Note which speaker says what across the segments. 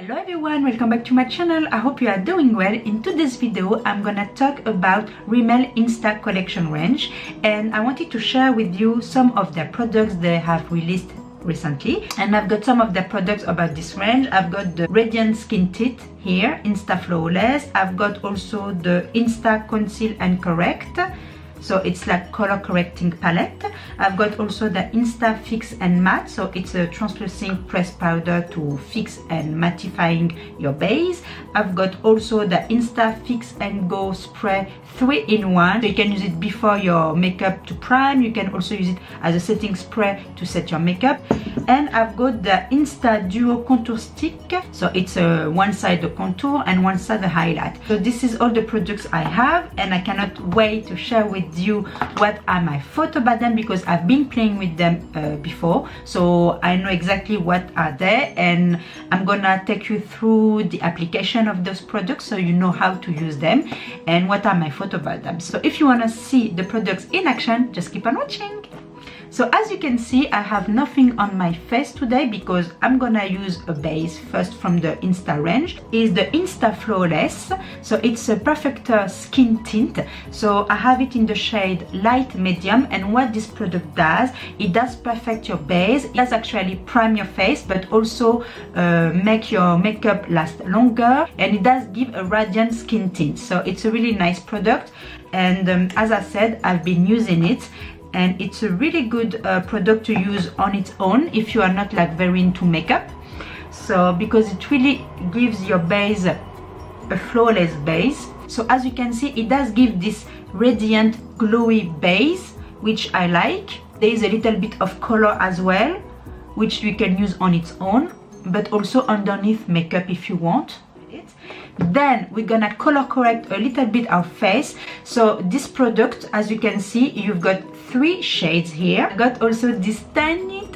Speaker 1: Hello everyone, welcome back to my channel. I hope you are doing well. In today's video I'm gonna talk about Rimmel Insta collection range, and I wanted to share with you some of the products they have released recently. And I've got some of the products about this range. I've got the Radiant Skin Tint here, Insta Flawless. I've got also the Insta Conceal and Correct, so it's like color correcting palette. I've got also the INSTAFIX&MATTE, so it's a translucent pressed powder to fix and mattifying your base. I've got also the INSTAFIX&GO spray 3-in-1, so you can use it before your makeup to prime. You can also use it as a setting spray to set your makeup. And I've got the Insta Duo Contour Stick, so it's one side the contour and one side the highlight. So this is all the products I have, and I cannot wait to share with you what are my thoughts about them, because I've been playing with them before, so I know exactly what are there, and I'm gonna take you through the application of those products so you know how to use them and what are my thoughts about them. So if you want to see the products in action, just keep on watching. So as you can see, I have nothing on my face today because I'm gonna use a base first from the Insta range. Is the Insta Flawless, so it's a perfector skin tint. So I have it in the shade light medium, and what this product does, it does perfect your base. It does actually prime your face, but also make your makeup last longer, and it does give a radiant skin tint. So it's a really nice product, and as I said, I've been using it, and it's a really good product to use on its own if you are not like very into makeup. So because it really gives your base a flawless base. So as you can see, it does give this radiant glowy base, which I like. There is a little bit of color as well, which you can use on its own, but also underneath makeup if you want. Then we're gonna color correct a little bit our face. So this product, as you can see, you've got 3 shades here. I got also this tiny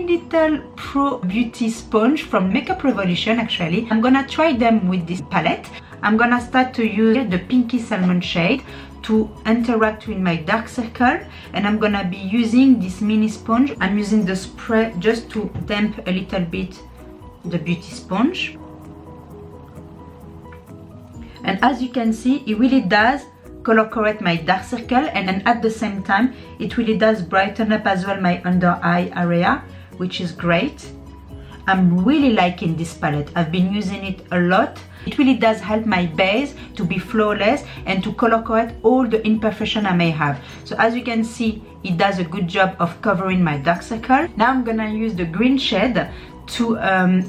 Speaker 1: little Pro Beauty sponge from Makeup Revolution. Actually, I'm gonna try them with this palette. I'm gonna start to use the pinky salmon shade to interact with my dark circle, and I'm gonna be using this mini sponge. I'm using the spray just to damp a little bit the beauty sponge. And as you can see, it really does color correct my dark circle, and then at the same time it really does brighten up as well my under eye area, which is great. I'm really liking this palette. I've been using it a lot. It really does help my base to be flawless and to color correct all the imperfection I may have. So as you can see, it does a good job of covering my dark circle. Now I'm gonna use the green shade to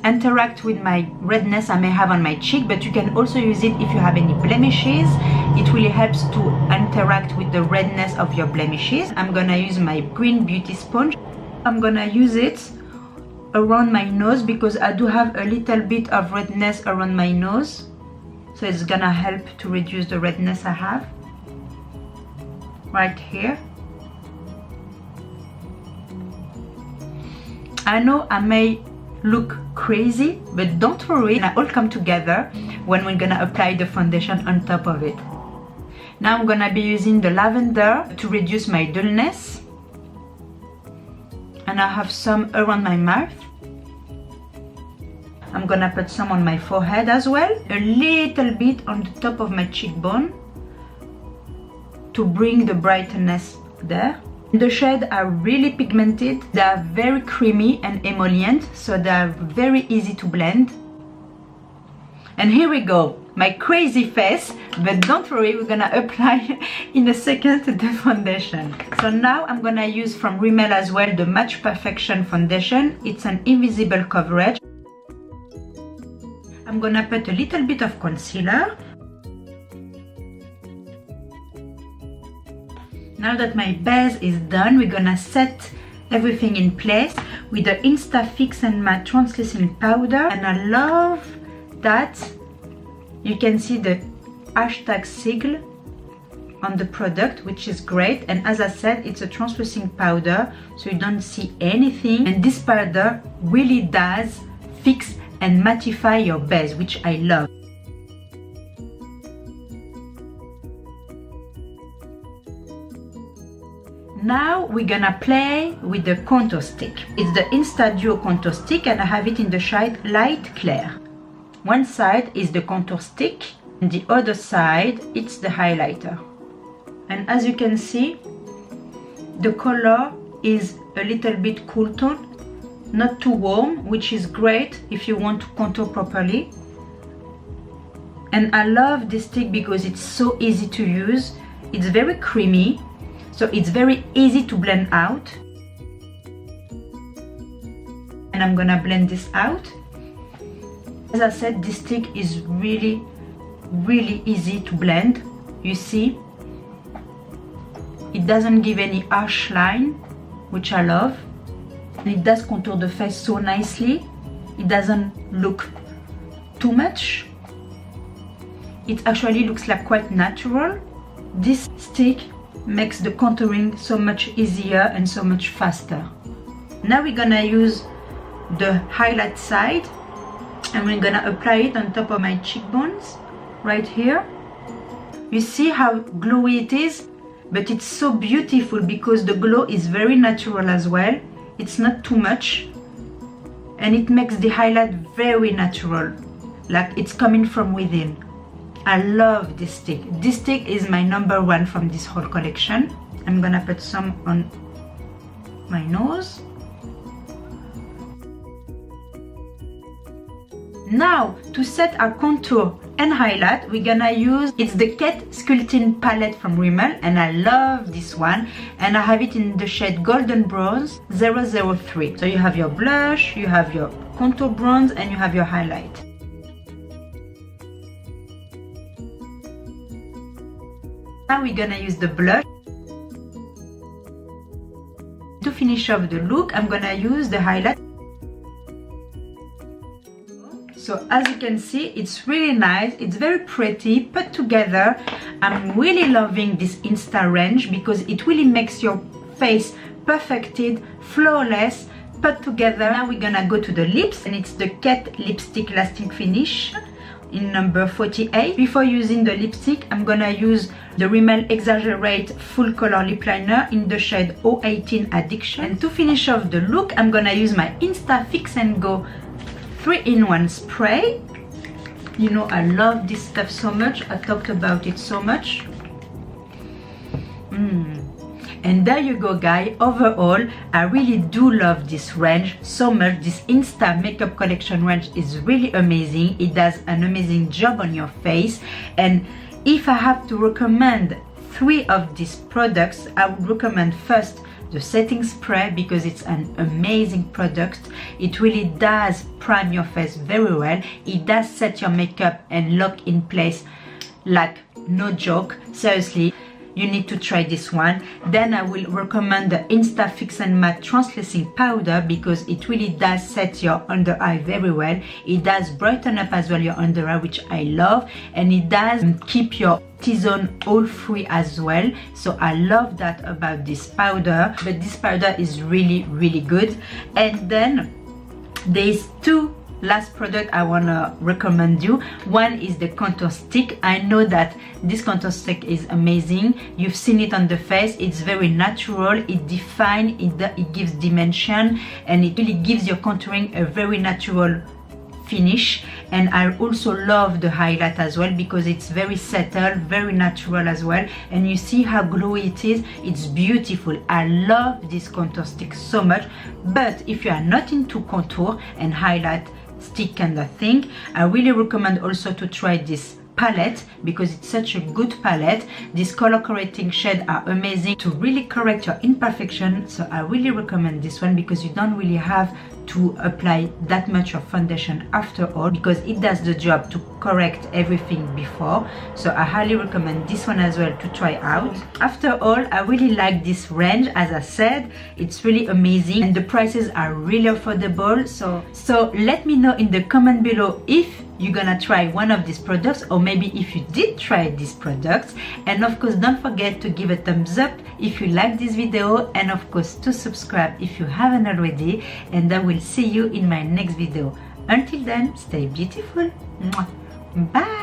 Speaker 1: interact with my redness I may have on my cheek, but you can also use it if you have any blemishes. It really helps to interact with the redness of your blemishes. I'm gonna use my green beauty sponge. I'm gonna use it around my nose because I do have a little bit of redness around my nose, so it's gonna help to reduce the redness I have right here. I know I may look crazy, but don't worry, it all come together when we're gonna apply the foundation on top of it. Now I'm gonna be using the lavender to reduce my dullness, and I have some around my mouth. I'm gonna put some on my forehead as well, a little bit on the top of my cheekbone to bring the brightness there. The shades are really pigmented, they are very creamy and emollient, so they are very easy to blend. And here we go, my crazy face, but don't worry, we're gonna apply in a second the foundation. So now I'm gonna use from Rimmel as well the Match Perfection foundation. It's an invisible coverage. I'm gonna put a little bit of concealer. Now that my base is done, we're gonna set everything in place with the INSTAFIX&MATTE translucent powder, and I love that you can see the hashtag sigil on the product, which is great. And as I said, it's a translucent powder, so you don't see anything, and this powder really does fix and mattify your base, which I love. Now we're gonna play with the contour stick. It's the Insta Duo Contour Stick, and I have it in the shade Light Clair. One side is the contour stick and the other side it's the highlighter. And as you can see, the color is a little bit cool tone, not too warm, which is great if you want to contour properly. And I love this stick because it's so easy to use. It's very creamy, so it's very easy to blend out. And I'm gonna blend this out. As I said, this stick is really easy to blend. You see, it doesn't give any harsh line, which I love. And it does contour the face so nicely. It doesn't look too much. It actually looks like quite natural. This stick makes the contouring so much easier and so much faster. Now we're gonna use the highlight side and we're gonna apply it on top of my cheekbones right here. You see how glowy it is, but it's so beautiful because the glow is very natural as well. It's not too much and it makes the highlight very natural, like it's coming from within. I love this stick. This stick is my #1 from this whole collection. I'm gonna put some on my nose. Now, to set our contour and highlight, we're gonna use, it's the Cat Sculpting palette from Rimmel, and I love this one, and I have it in the shade Golden Bronze 003. So you have your blush, you have your contour bronze, and you have your highlight. Now we're gonna use the blush. To finish off the look, I'm gonna use the highlight. So as you can see, it's really nice, it's very pretty, put together. I'm really loving this Insta range because it really makes your face perfected, flawless, put together. Now we're gonna go to the lips, and it's the Cat Lipstick Lasting Finish in number 48. Before using the lipstick, I'm gonna use the Rimmel Exaggerate Full Color Lip Liner in the shade 018 Addiction. And to finish off the look, I'm gonna use my INSTAFIX&GO 3-in-1 spray. You know, I love this stuff so much. I talked about it so much. And there you go, guys. Overall, I really do love this range so much. This Insta makeup collection range is really amazing. It does an amazing job on your face. And if I have to recommend 3 of these products, I would recommend first the setting spray because it's an amazing product. It really does prime your face very well. It does set your makeup and lock in place like no joke. Seriously, you need to try this one. Then I will recommend the INSTAFIX&MATTE Translucent Powder because it really does set your under eye very well. It does brighten up as well your under eye, which I love, and it does keep your T-zone all free as well. So I love that about this powder. But this powder is really good. And then there's 2 last product I want to recommend you. One is the contour stick. I know that this contour stick is amazing. You've seen it on the face. It's very natural. It defines, it gives dimension, and it really gives your contouring a very natural finish. And I also love the highlight as well because it's very subtle, very natural as well, and you see how glowy it is. It's beautiful. I love this contour stick so much. But if you are not into contour and highlight stick kind of thing, I really recommend also to try this palette because it's such a good palette. These color correcting shades are amazing to really correct your imperfection. So I really recommend this one because you don't really have to apply that much of foundation after all, because it does the job to correct everything before. So I highly recommend this one as well to try out. After all, I really like this range. As I said, it's really amazing and the prices are really affordable. So let me know in the comment below if you're gonna try one of these products, or maybe if you did try these products. And of course, don't forget to give a thumbs up if you like this video, and of course to subscribe if you haven't already. And I will see you in my next video. Until then, stay beautiful. Bye.